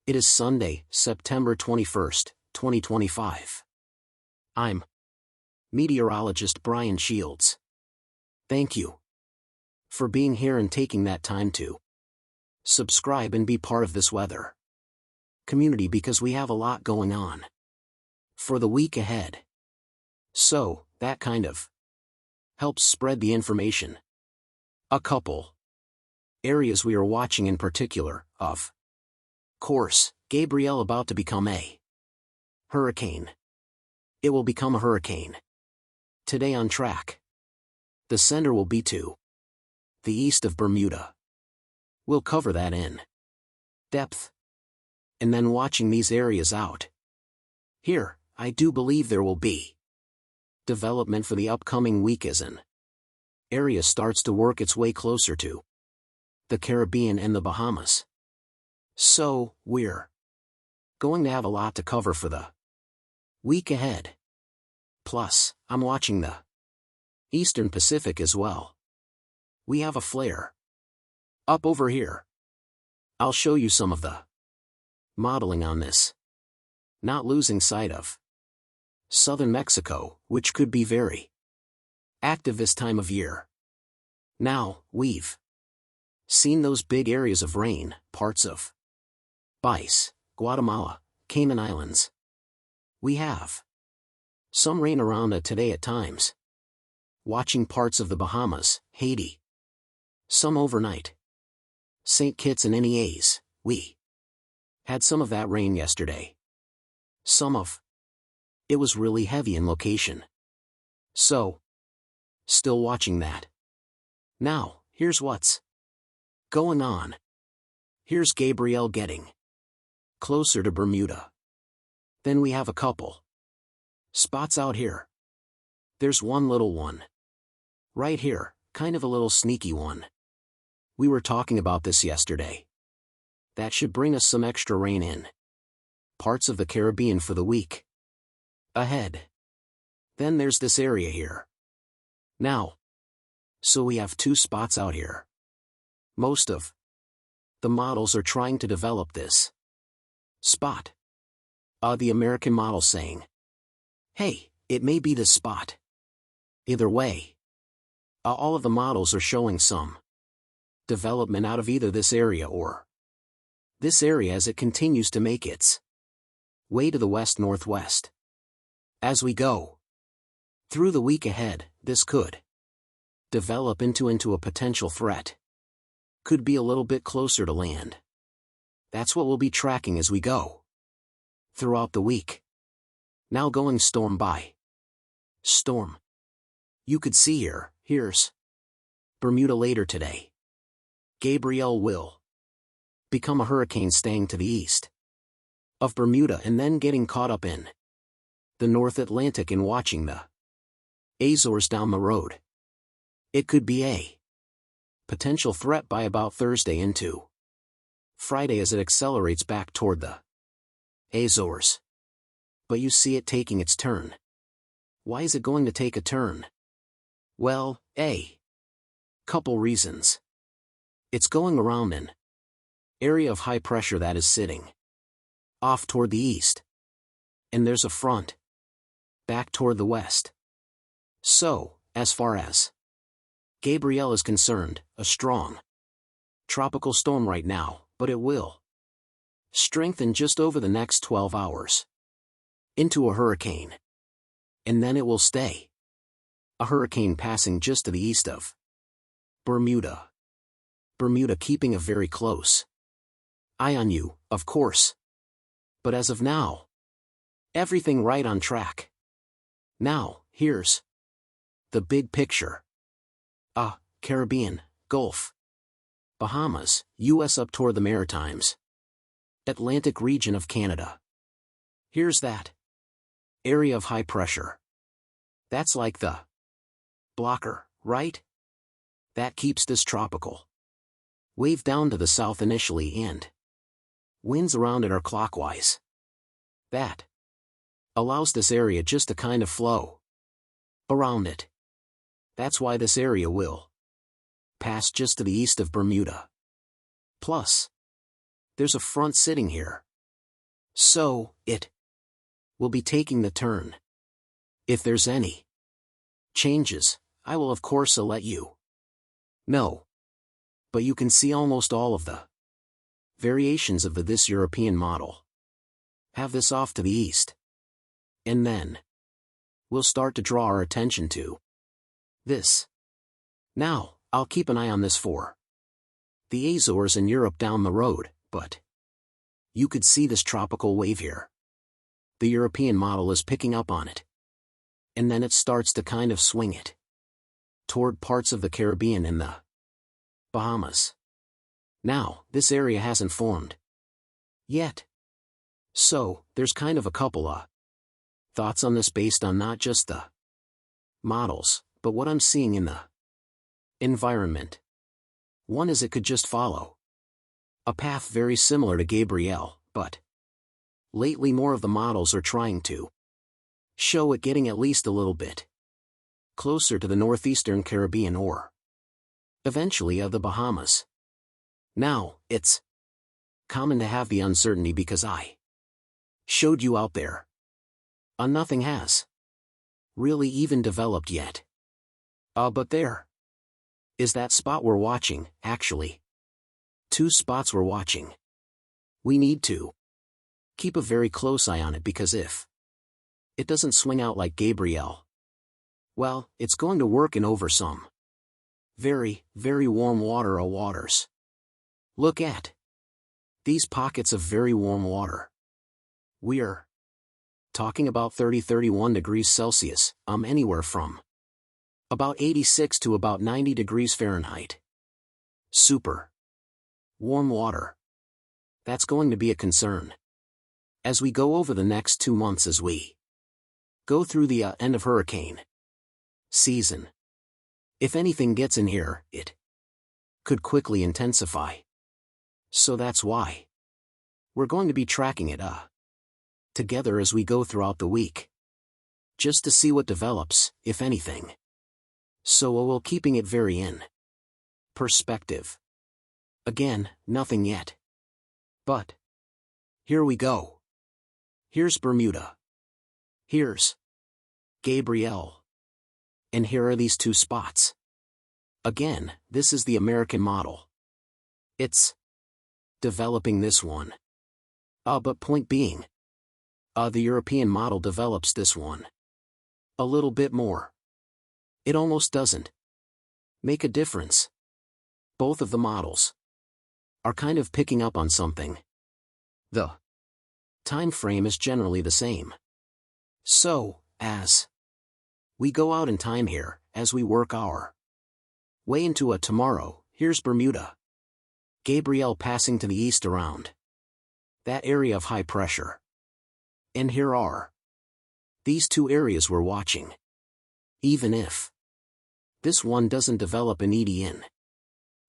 It is Sunday, September 21st, 2025. I'm meteorologist Brian Shields. Thank you for being here and taking that time to subscribe and be part of this weather community because we have a lot going on for the week ahead. So, that kind of helps spread the information. A couple areas we are watching in particular, of course, Gabrielle about to become a hurricane. It will become a hurricane today on track. The center will be to the east of Bermuda. We'll cover that in depth. And then watching these areas out here, I do believe there will be development for the upcoming week as an area starts to work its way closer to the Caribbean and the Bahamas. So, we're going to have a lot to cover for the week ahead. Plus, I'm watching the Eastern Pacific as well. We have a flare up over here. I'll show you some of the modeling on this. Not losing sight of southern Mexico, which could be very active this time of year. Now, we've seen those big areas of rain, parts of Belize, Guatemala, Cayman Islands. We have some rain around today at times. Watching parts of the Bahamas, Haiti. Some overnight. St. Kitts and Nevis, we had some of that rain yesterday. Some of it was really heavy in location. So, still watching that. Now, here's what's going on. Here's Gabrielle getting closer to Bermuda. Then we have a couple spots out here. There's one little one right here, kind of a little sneaky one. We were talking about this yesterday. That should bring us some extra rain in parts of the Caribbean for the week ahead. Then there's this area here. Now, so we have two spots out here. Most of the models are trying to develop this spot. The American model saying, hey, it may be this spot. Either way, all of the models are showing some development out of either this area or this area as it continues to make its way to the west-northwest. As we go through the week ahead, this could develop into a potential threat. Could be a little bit closer to land. That's what we'll be tracking as we go throughout the week. Now going storm by storm. You could see here's Bermuda later today. Gabrielle will become a hurricane staying to the east of Bermuda and then getting caught up in the North Atlantic and watching the Azores down the road. It could be a potential threat by about Thursday into Friday as it accelerates back toward the Azores. But you see it taking its turn. Why is it going to take a turn? Well, a couple reasons. It's going around an area of high pressure that is sitting off toward the east. And there's a front back toward the west. So, as far as Gabrielle is concerned, a strong tropical storm right now, but it will strengthen just over the next 12 hours into a hurricane. And then it will stay a hurricane passing just to the east of Bermuda. Bermuda keeping a very close eye on you, of course. But as of now, everything right on track. Now, here's the big picture. Caribbean, Gulf, Bahamas, U.S. up toward the Maritimes, Atlantic region of Canada. Here's that area of high pressure. That's like the blocker, right? That keeps this tropical wave down to the south initially and winds around it are clockwise. That allows this area just to kind of flow around it. That's why this area will pass just to the east of Bermuda. Plus, there's a front sitting here, So, it will be taking the turn. If there's any changes, I will of course let you know. But you can see almost all of the variations of this European model. Have this off to the east. And then we'll start to draw our attention to this. Now, I'll keep an eye on this for the Azores and Europe down the road, but you could see this tropical wave here. The European model is picking up on it. And then it starts to kind of swing it toward parts of the Caribbean and the Bahamas. Now, this area hasn't formed yet. So, there's kind of a couple of thoughts on this based on not just the models, but what I'm seeing in the environment. One is it could just follow a path very similar to Gabrielle, but lately more of the models are trying to show it getting at least a little bit closer to the northeastern Caribbean or eventually of the Bahamas. Now, it's common to have the uncertainty because I showed you out there. Nothing has really even developed yet. But there is that spot we're watching, actually. 2 spots we're watching. We need to keep a very close eye on it because if it doesn't swing out like Gabrielle, well, it's going to work in over some very, very warm waters. Look at these pockets of very warm water. We're talking about 30-31 degrees Celsius, anywhere from about 86 to about 90 degrees Fahrenheit. Super warm water. That's going to be a concern as we go over the next 2 months as we go through the end of hurricane season. If anything gets in here, it could quickly intensify. So that's why we're going to be tracking it together as we go throughout the week, just to see what develops, if anything. So we'll keeping it very in perspective. Again, nothing yet. But here we go. Here's Bermuda. Here's Gabrielle. And here are these 2 spots. Again, this is the American model. It's developing this one. But point being, the European model develops this one a little bit more. It almost doesn't make a difference. Both of the models are kind of picking up on something. The time frame is generally the same. So, as we go out in time here, as we work our way into a tomorrow, here's Bermuda. Gabrielle passing to the east around that area of high pressure. And here are these 2 areas we're watching. Even if this one doesn't develop an EDN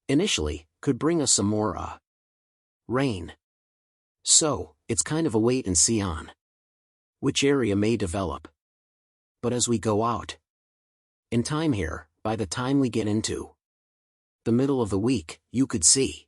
initially, could bring us some more rain. So, it's kind of a wait and see on which area may develop. But as we go out in time here, by the time we get into the middle of the week, you could see